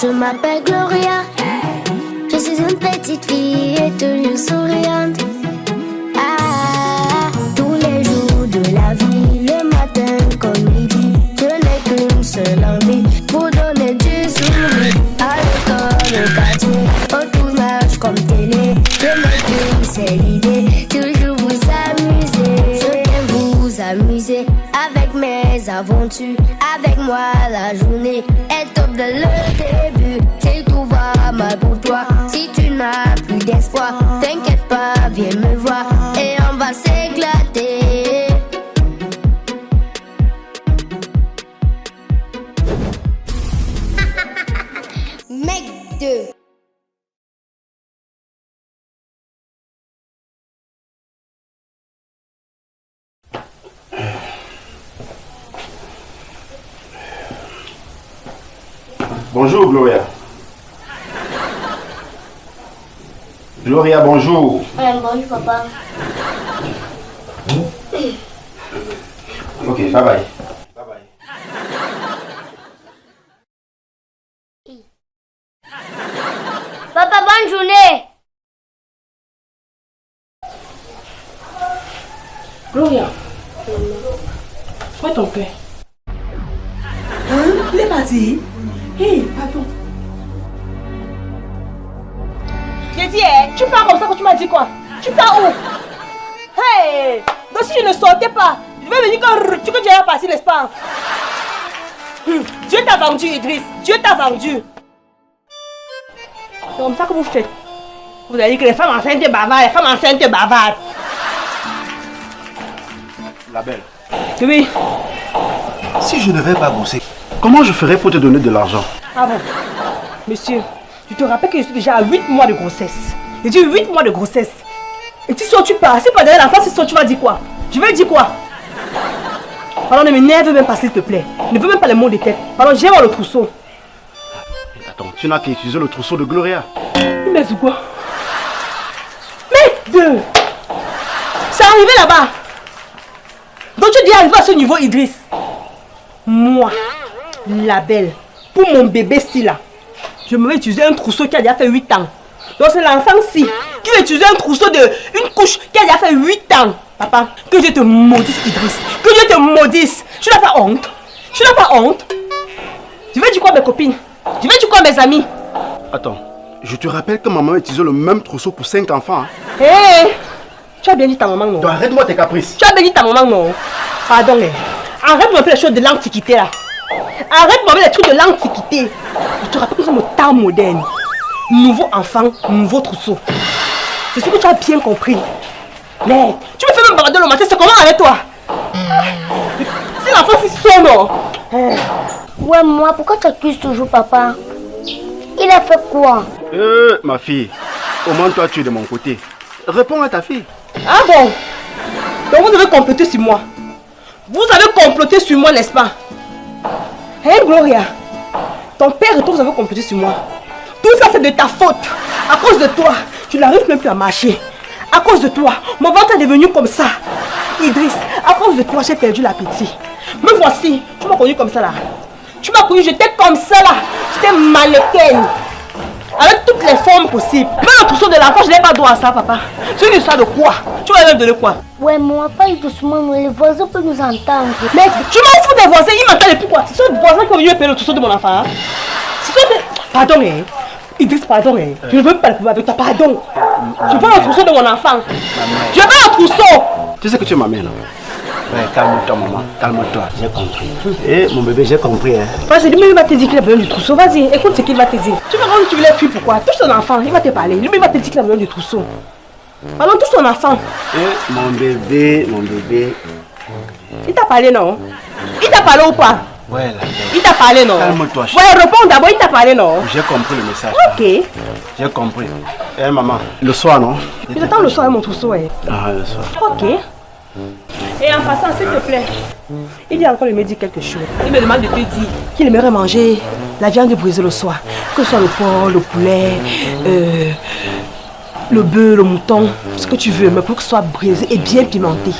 Je m'appelle Gloria. Je suis une petite fille et toujours souriante. Ah, tous les jours de la vie, le matin comme midi, je n'ai qu'une seule envie, pour donner du sourire. À l'école, au quartier, au tournage comme télé, je n'ai qu'une seule idée, toujours vous amuser. Je viens vous amuser avec mes aventures. Avec moi la journée est top dès le début. Si tout va mal pour toi, si tu n'as plus d'espoir, t'inquiète pas, viens me voir et on va s'éclater. Mec 2. Bonjour Gloria. Gloria, bonjour. Bonjour papa. Ok, bye bye. Bye bye. Papa, bonne journée. Gloria, où est ton père? Hein? Il est parti? Hé, pardon. J'ai dit, tu pars comme ça quand tu m'as dit quoi? Tu pars où? Hey! Donc si je ne sortais pas, je vais venir quand tu es parti, n'est-ce pas? Dieu t'a vendu, Idriss. Dieu t'a vendu. C'est comme ça que vous faites. Vous avez dit que les femmes enceintes bavardes, les femmes enceintes bavardes. La belle. Oui. Si je ne vais pas bosser, comment je ferai pour te donner de l'argent? Ah bon? Monsieur, tu te rappelles que je suis déjà à 8 mois de grossesse. J'ai dit 8 mois de grossesse. Et tu sors, tu pars. Si pas derrière l'enfant, si tu vas dire quoi? Je vais dire quoi? Pardon, ne m'énerve même pas s'il te plaît. Ne veux même pas les mots de tête. Pardon, j'ai le trousseau. Attends, tu n'as qu'à utiliser le trousseau de Gloria. Mais c'est quoi? Mais deux! C'est arrivé là-bas. Donc tu dis arriver à ce niveau, Idriss. Moi, la belle, pour mon bébé ci là, je me vais utiliser un trousseau qui a déjà fait 8 ans. Donc c'est l'enfant-ci qui va utiliser un trousseau de une couche qui a déjà fait 8 ans. Papa, que Dieu te maudisse, Idriss. Que Dieu te maudisse. Tu n'as pas honte? Tu n'as pas honte? Je vais dire quoi à mes copines? Je vais dire quoi à mes amis? Attends, je te rappelle que maman a utilisé le même trousseau pour 5 enfants. Hé, hey, tu as bien dit ta maman non? Donc arrête-moi tes caprices. Tu as bien dit ta maman non? Pardon, arrête-moi un peu les choses de l'antiquité là. Arrête-moi les trucs de l'antiquité. Je te rappelle que nous sommes au temps moderne. Nouveau enfant, nouveau trousseau. C'est ce que tu as bien compris. Mais tu me fais même balader le matin, c'est comment avec toi? Si l'enfant c'est son non. Ouais, moi, pourquoi tu accuses toujours papa? Il a fait quoi? Ma fille, au moins toi tu es de mon côté. Réponds à ta fille. Ah bon? Donc vous avez comploté sur moi. Vous avez comploté sur moi, n'est-ce pas? Hé Gloria, ton père et toi vous avez comploté sur moi. Tout ça c'est de ta faute. À cause de toi, tu n'arrives même plus à marcher. À cause de toi, mon ventre est devenu comme ça. Idriss, à cause de toi j'ai perdu l'appétit. Me voici, tu m'as connu comme ça là. Tu m'as connu, j'étais comme ça là. J'étais mannequin. Avec toutes les formes possibles. Même le trousseau de l'enfant, je n'ai pas droit à ça, papa. C'est une histoire de quoi? Tu vas même donner quoi? Ouais, moi, pas doucement, les voisins peuvent nous entendre. Mais tu m'en fous des voisins, ils m'entendent plus quoi? C'est ce voisin qui est venu payer le trousseau de mon enfant. Hein? Pardon, Idriss, pardon, je ne veux pas le pouvoir avec toi, pardon. Je veux le trousseau de mon enfant. Je veux le trousseau. Tu sais que tu es ma mère, non? Ouais, calme-toi, maman, calme-toi, j'ai compris. Eh, mon bébé, j'ai compris, hein. Vas-y, lui-même il va te dire qu'il a besoin du trousseau. Vas-y, écoute ce qu'il va te dire. Tu vas voir où tu veux fuir, pourquoi? Touche ton enfant, il va te parler. Lui-même il va te dire qu'il a besoin du trousseau. Pardon, touche ton enfant. Eh, mon bébé, mon bébé. Il t'a parlé, non? Il t'a parlé ou pas? Ouais, là. Il t'a parlé, non? Calme-toi, chérie. Ouais, réponds d'abord, il t'a parlé, non? J'ai compris le message. Ok. J'ai compris. Eh, maman, le soir, non? Je t'attends le soir avec mon trousseau, ouais. Ah, le soir. Ok. Et en passant, s'il te plaît, il vient encore me dire quelque chose. Il me demande de te dire qu'il aimerait manger la viande brisée le soir. Que ce soit le porc, le poulet, le bœuf, le mouton, ce que tu veux, mais pour que ce soit brisé et bien pimenté.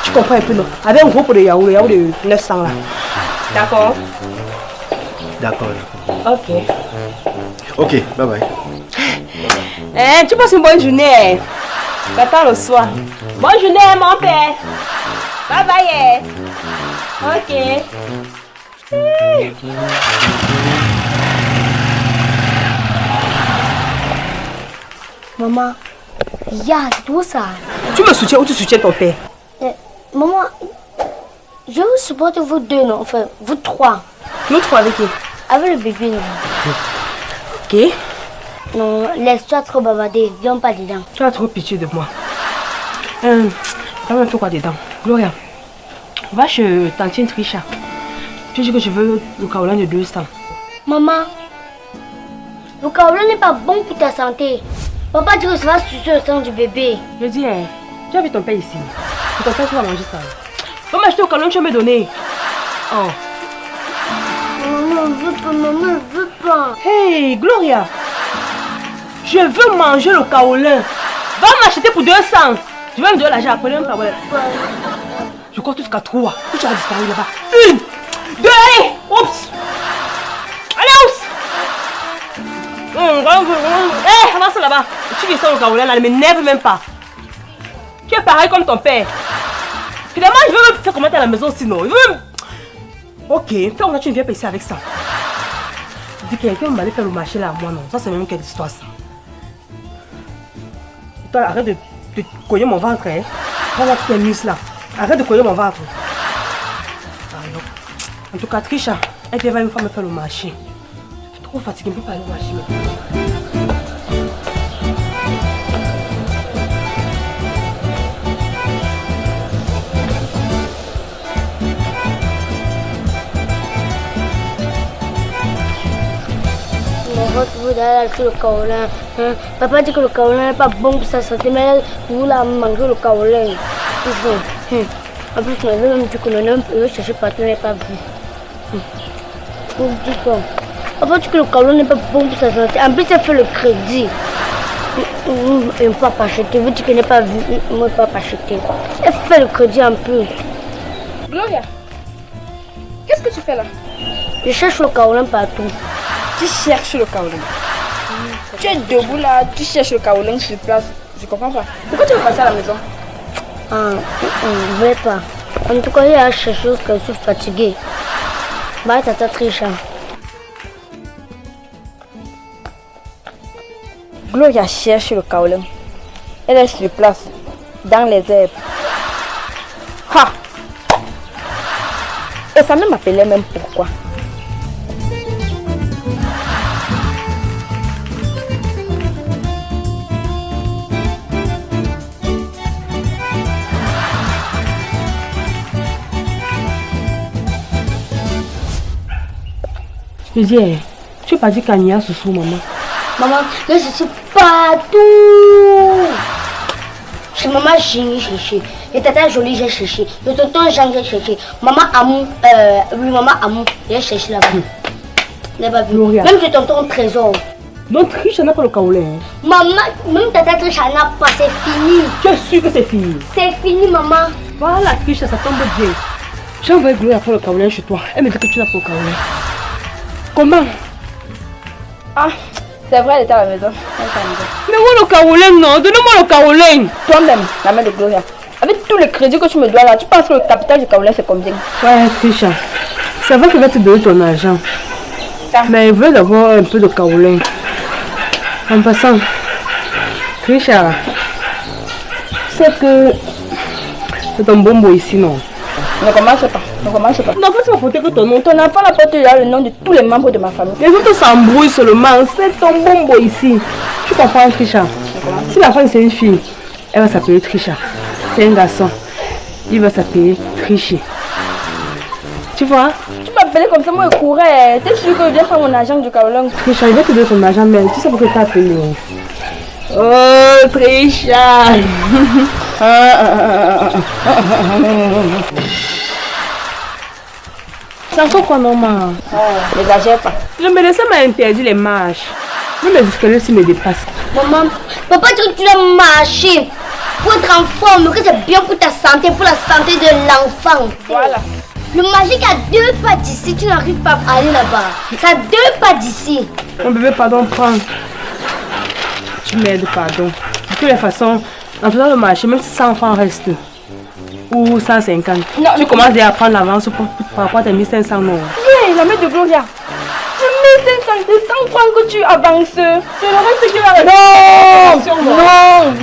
Tu comprends un peu, non? Avec un gros pot de yaourt, le yaourt de 900 là. D'accord? D'accord. Ok. Ok, bye bye. Tu passes une bonne journée. J'attends le soir. Bonne journée, mon père. Bye bye. Ok. Maman, c'est tout ça. Tu me soutiens ou tu soutiens ton père? Maman, je vous supporte vous deux, non? Enfin, vous trois. Nous trois avec qui? Avec le bébé, non? Ok. Non, laisse-toi trop bavarder, viens pas dedans. Tu as trop pitié de moi. Ça me fait quoi dedans? Gloria, va chez Tantine Trisha. Tu dis que je veux le kaolin de 200. Maman, le kaolin n'est pas bon pour ta santé. Papa dit que ça va sucer le sang du bébé. Je dis, tu as vu ton père ici. C'est ton père qui va manger ça. Va m'acheter le kaolin que tu vas me donner. Oh. Maman, maman, je veux pas. Hey, Gloria. Je veux manger le kaolin. Va m'acheter pour 200. Tu vas me donner l'argent après, même pas. Ouais. Je compte jusqu'à 3. Tu vas disparaître là-bas. 1, 2, allez. Oups. Allez, oups. Avance là-bas. Tu descends le kaolin là, ne m'énerve même pas. Tu es pareil comme ton père. Finalement, je veux me faire comment à la maison sinon. Ok, fais comme ça, tu ne viens pas ici avec ça. Dis que quelqu'un m'allait faire le marché là, moi non. Ça c'est même quelle histoire ça. Toi, arrête de cogner mon ventre, hein. Prends là tous tes muscles là. Arrête de cogner mon ventre. Alors, en tout cas, Trisha, elle vient une fois me faire le marché. Je suis trop fatiguée, je ne peux pas aller au marché maintenant. Vous allez acheter le kaolin. Papa dit que le kaolin n'est pas bon pour sa santé, mais vous la mangez le kaolin. En plus, on avait même dit que le chercher partout n'est pas vu. Vous dites quoi? Papa dit que le kaolin n'est pas bon pour sa santé. En plus, elle fait le crédit. Elle ne peut pas acheter. Vous dites qu'elle n'est pas vu. Elle ne peut pas acheter. Elle fait le crédit en plus. Gloria, qu'est-ce que tu fais là? Je cherche le kaolin partout. Tu cherches le kaolin. Tu es debout là, tu cherches le kaolin sur place. Je comprends pas. Pourquoi tu veux passer à la maison? Je ne vais pas. En tout cas, il y a quelque chose que je suis fatiguée. Bye, tata Trisha. Gloria cherche le kaolin. Elle est sur place, dans les herbes. Ha! Et ça même appelait même pourquoi. Je dis, tu n'as pas dit qu'il y a sous maman. Maman, je suis partout. Chez maman, j'ai cherché. Et tata Jolie, j'ai cherché. Le tonton Jean, j'ai cherché. Maman Amou, oui, maman Amou, j'ai cherché là-bas. Je n'ai pas vu. Gloria. Même chez tonton Trésor. Donc Trisha n'a pas le kaolin. Maman, même tata Trisha n'a pas, c'est fini. Tu es sûr que c'est fini? C'est fini, maman. Voilà, Trisha, ça tombe bien. J'ai envoyé Gloria faire le kaolin chez toi. Elle me dit que tu n'as pas le kaolin. Comment? Ah, c'est vrai, elle était à la maison. Mais moi le kaolin, non, donne-moi le kaolin. Toi-même, la mère de Gloria, avec tous les crédits que tu me dois là, tu penses que le capital du kaolin c'est combien? Ouais, Trisha, c'est vrai que je vais te donner ton argent. Mais il veut d'abord un peu de kaolin. En passant, Trisha, c'est que c'est un bonbon ici, non? Ne commence pas, ne commence pas. Non, faut porter que ton nom. Ton enfant a porté le nom de tous les membres de ma famille. Les autres s'embrouillent seulement. C'est ton bonbon ici. Tu comprends, Trisha? Si la femme c'est une fille, elle va s'appeler Trisha. C'est un garçon, il va s'appeler Triché. Tu vois? Tu m'appelais comme ça, moi je courais. T'es sûr que je viens prendre mon argent du kaolin? Trisha, il va te donner ton argent, mais tu sais pourquoi tu t'as appelé? Oh, Trisha! C'est encore quoi, maman? N'exagère pas. Le médecin m'a interdit les marches. Même les escaliers aussi me dépassent. Maman, papa dit que tu dois marcher pour être en forme, que c'est bien pour ta santé, pour la santé de l'enfant. Voilà. Le magique a 2 pas d'ici, tu n'arrives pas à aller là-bas. Ça a 2 pas d'ici. Mon bébé, pardon, prends. Tu m'aides, pardon. De toutes les façons, en faisant le marché, même si 100 francs restent, ou 150, non, tu commences déjà à prendre l'avance pour rapport à 1500 euros. Oui, la mère de Gloria. C'est 100 francs que tu avances. C'est le reste qui va rester.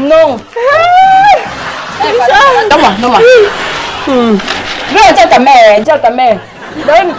Non. Donne-moi. Dis à ta mère.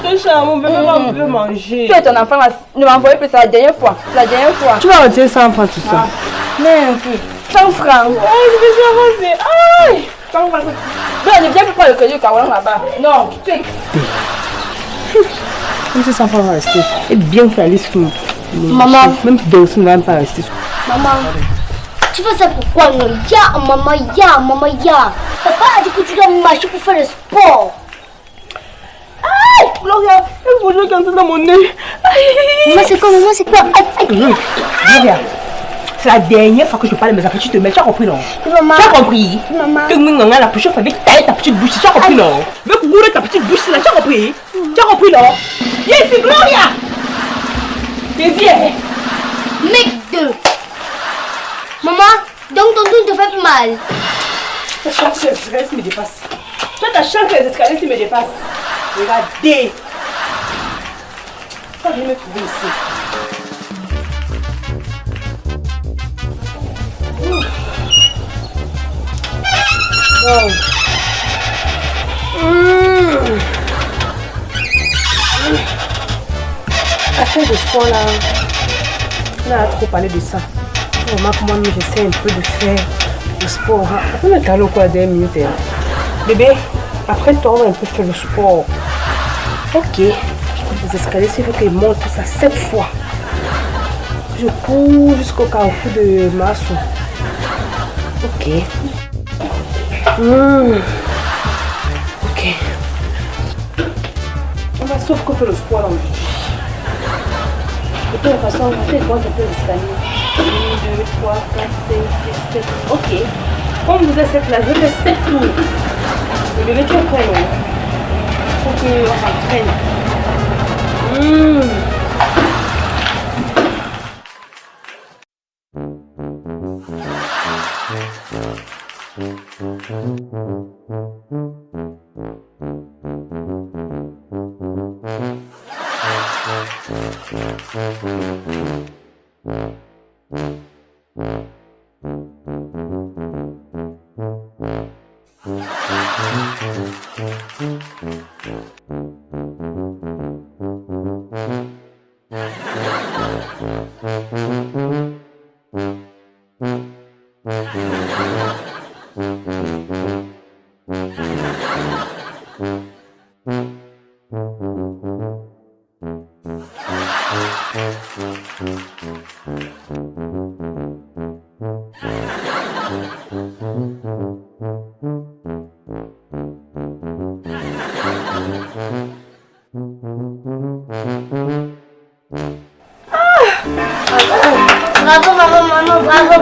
C'est cher, mon bébé va manger. Tu es ton enfant, ne m'envoie plus, c'est la dernière fois. Tu vas retirer 100 francs tout ça. Merde, 100 francs. Je vais avancer. 100 francs. Non, ne viens plus prendre le crédit au Kawalan là-bas. Non, tu es... Même si 100 francs va rester. Et bien fait aller sur Maman. Même si Delphine ne va pas rester. Maman. Tu fais ça pourquoi non? Maman, Papa a dit que tu dois marcher pour faire le sport. Aïe, Gloria, elle voulait quand dans mon nez. Maman, c'est quoi? Gloria, c'est la dernière fois que je parle de mes affaires, tu te mets, tu as compris non? Maman. Tu as compris? Maman. Que nous, la prochaine fois, avec ta petite bouche, tu as compris non? Avec courir ta petite bouche, là, tu as compris? Tu as compris non? Viens ici, Gloria! Viens. Mec 2. Maman, donc ton tour te fait plus mal. Ta chance que les escaliers me dépassent. Ta chance que les escaliers me dépassent. Regardez. Ça vient me trouver ici. Wow. Affaire de sport là. On a trop parlé de ça. Vraiment, moi, j'essaie un peu de faire le sport. On a calé quoi des minutes. Bébé, après toi, on va un peu faire le sport. Ok. Les escaliers, il faut qu'ils montent ça 7 fois. Je cours jusqu'au carrefour de Massou. Ok. Ok. On va sauf qu'on fait le sport là aujourd'hui. De toute façon, on fait quoi les escaliers? 1, 2, 3, 4, 5, 6, 7. Ok. Comme vous êtes cette là, je fais 7 tours. Le bébé, tu es prêt, non? Il faut qu'on s'entraîne.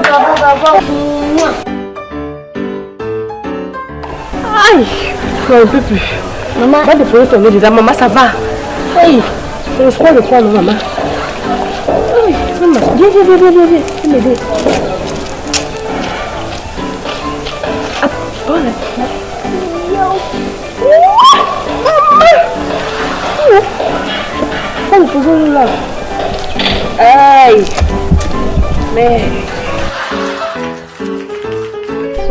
Bravo. Aïe, un peu plus. Maman, va déposer ton nez déjà. Maman, ça va. Aïe, je crois le prendre, maman. Aïe, maman, viens, viens m'aider. Ah, oh là. Oh, le poseau là. Aïe. Mais...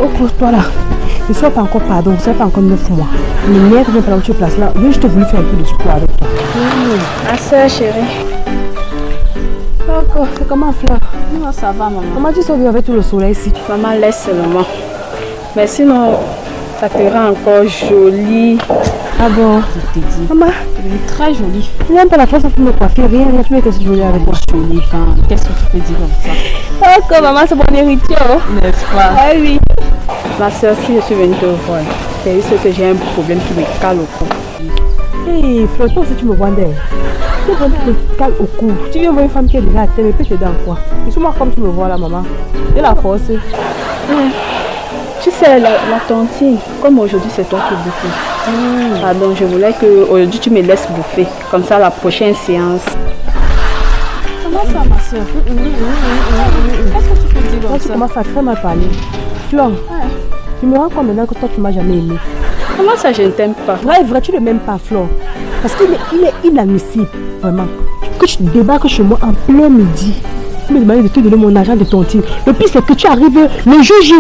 Oh, pose-toi là. Ne sois pas encore pardon, ne sois pas encore 9 mois. Mais merde, viens par là où tu es place là. Je juste voulu faire un peu de sport avec toi. Ah ça chérie. D'accord, c'est comment Fleur? Non, ça va maman. Comment tu sauves avec tout le soleil ici? Maman laisse seulement. Mais sinon, ça te rend encore jolie. Ah bon? Je te dis. Maman, elle est très jolie. Tu n'aimes pas la façon pour me coiffer, rien, tu veux que c'est joli avec moi. Jolie, qu'est-ce que tu peux dire comme ça? D'accord, maman, c'est mon héritier. N'est-ce pas? Ah oui. Ma soeur, si je suis venue te voir, c'est juste que j'ai un problème qui me cale au cou. Hé, Fleur, toi aussi tu me vois d'elle. Tu me cale au cou. Tu viens voir une femme qui est déjà à terre, mais peut t'aider en quoi? Dis-moi comme tu me vois là, maman. Et la force. Tu c'est la tontine. Comme aujourd'hui c'est toi qui bouffes. Pardon, je voulais que aujourd'hui tu me laisses bouffer. Comme ça la prochaine séance. Comment ça ma soeur? Qu'est-ce que tu peux dire comme ça? Tu commences à très mal parler. Flore, tu me rends compte maintenant que toi tu m'as jamais aimé. Comment ça je ne t'aime pas? Vrai, tu ne m'aimes pas Flore. Parce qu'il est inadmissible, vraiment. Que tu débarques chez moi en plein midi. Tu me demandes de te donner mon argent de tontine. Le pire c'est que tu arrives le jour J.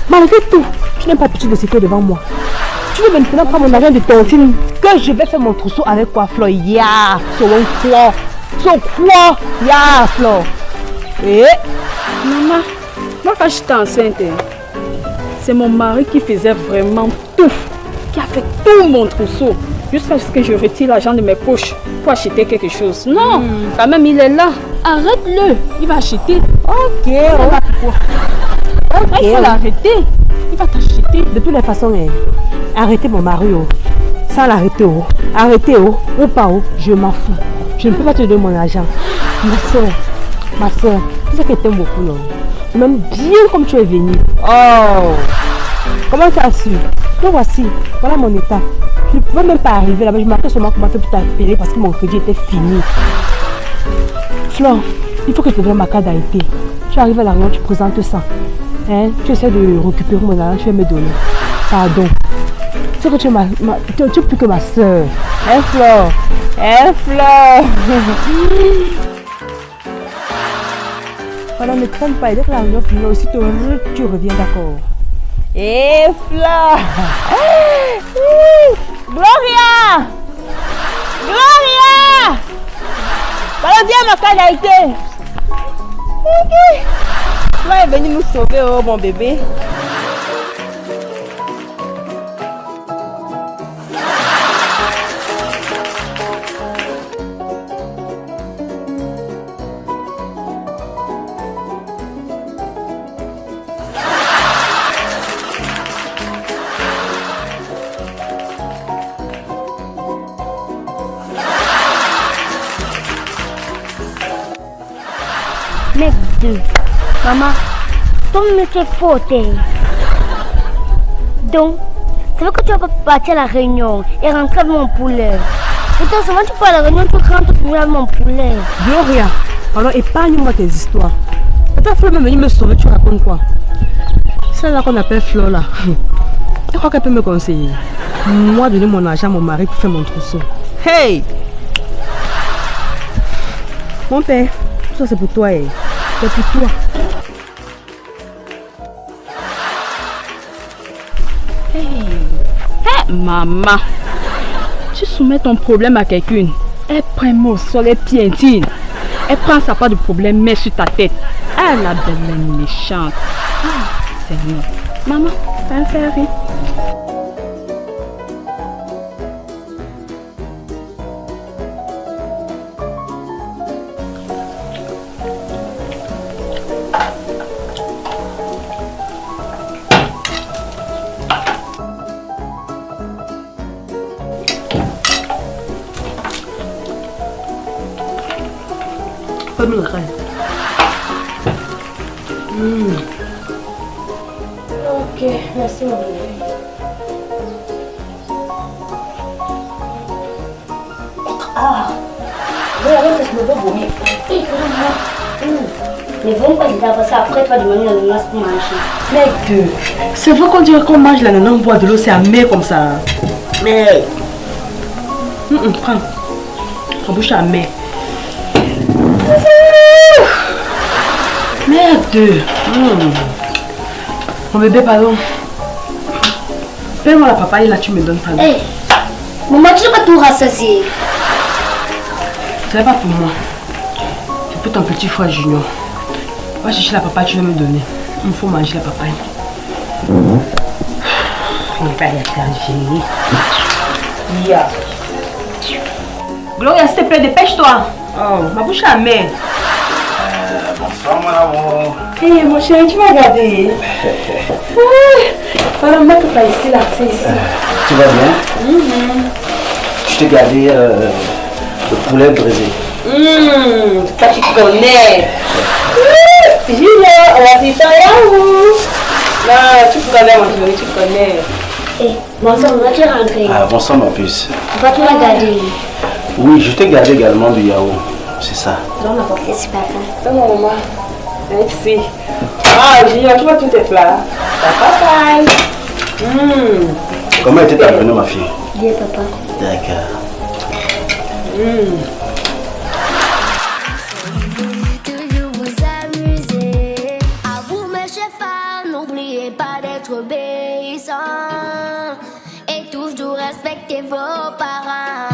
Malgré tout, tu n'as pas pitié de citer devant moi. Tu veux maintenant prendre mon argent de tontine que je vais faire mon trousseau avec quoi, Flore? Ya, sur quoi? Sur quoi? Ya, Flore. Eh? Maman, moi quand j'étais enceinte, c'est mon mari qui faisait vraiment tout. Qui a fait tout mon trousseau. Jusqu'à ce que je retire l'argent de mes poches pour acheter quelque chose. Non, quand même il est là. Arrête-le, il va acheter. Ok, Il faut l'arrêter. Il va t'acheter. De toutes les façons, arrêtez mon mari. Sans l'arrêter, arrêtez ou pas, je m'en fous. Je ne peux pas te donner mon argent. Ma soeur, tu sais que je t'aime beaucoup, non? Tu m'aimes bien comme tu es venue. Oh, comment tu as su? Donc voici, voilà mon état. Je ne pouvais même pas arriver là-bas. Je marquais seulement comment faire pour t'appeler parce que mon crédit était fini. Flore, il faut que je te donne ma carte d'identité. Tu arrives à la réunion, tu présentes ça. Hein? Tu essaies de récupérer mon argent, tu vas me donner. Pardon. Tu sais que tu es plus que ma soeur. Hein, Flore? Hein, Flore? Voilà, ne traîne pas. Et dès que la réunion finit, aussi tu reviens, d'accord? Eh, Flore! Gloria! Gloria! Voilà, viens ma carte d'identité. Flore est venue nous sauver, oh mon bébé. Mec de maman, ton mec est faute. Donc, c'est vrai que tu vas pas partir à la réunion et rentrer avec mon poulet. Pourtant, souvent tu pars à la réunion, tu rentres pour avec mon poulet. Gloria, alors épargne-moi tes histoires. Ta Flore même venue me sauver, tu racontes quoi? C'est là qu'on appelle Flore là. Je crois qu'elle peut me conseiller. Moi, donner mon argent à mon mari pour faire mon trousseau. Hey! Mon père, tout ça c'est pour toi. C'est pour toi. Hey, maman, tu soumets ton problème à quelqu'un. Elle prend mon sol, elle piétine. Elle prend sa part de problème, met sur ta tête. Ah, la belle méchante. Ah, Seigneur. Maman, ça me fait rire. Ok, merci mon bébé. Ah, regarde, je me veux vomir. Ne vomis pas déjà parce qu'après tu vas demander l'ananas pour manger. Mec, c'est vrai qu'on dirait qu'on mange l'ananas, on boit de l'eau, c'est amer comme ça. Mais. Prends. Ta bouche est amère. Merde. Mon bébé, pardon. Paye-moi la papaye, là tu me donnes pas. Hey, maman, tu n'as pas tout rassasié. Ce n'est pas pour moi. C'est pour ton petit frère Junior. Va chercher la papaye, tu vas me donner. Il me faut manger la papaye. Il n'est pas étranger. Yeah. Gloria, s'il te plaît, dépêche-toi. Oh, ma bouche est amère. Bonsoir mon amour. Hé, mon chéri, tu m'as regardé. Voilà, mettre pas ici, là, c'est ici. Tu vas bien? Je t'ai gardé le poulet brisé. Ça tu connais. Junior, on va faire ça là où? Non, tu connais mon chéri, tu connais. Eh, bonsoir, vas-tu rentrer? Ah, bonsoir ma puce. Vas-tu me garder? Oui, je t'ai gardé également du yaourt. C'est ça. Non, ma portée, c'est pas ça. Non, maman. Merci. Ah, Julien, tu vois tous tes plats. Papa. Comment était ta journée, ma fille? Bien, papa. D'accord. Toujours vous amuser. À vous, mes chefs, n'oubliez pas d'être obéissants. Et toujours respectez vos parents.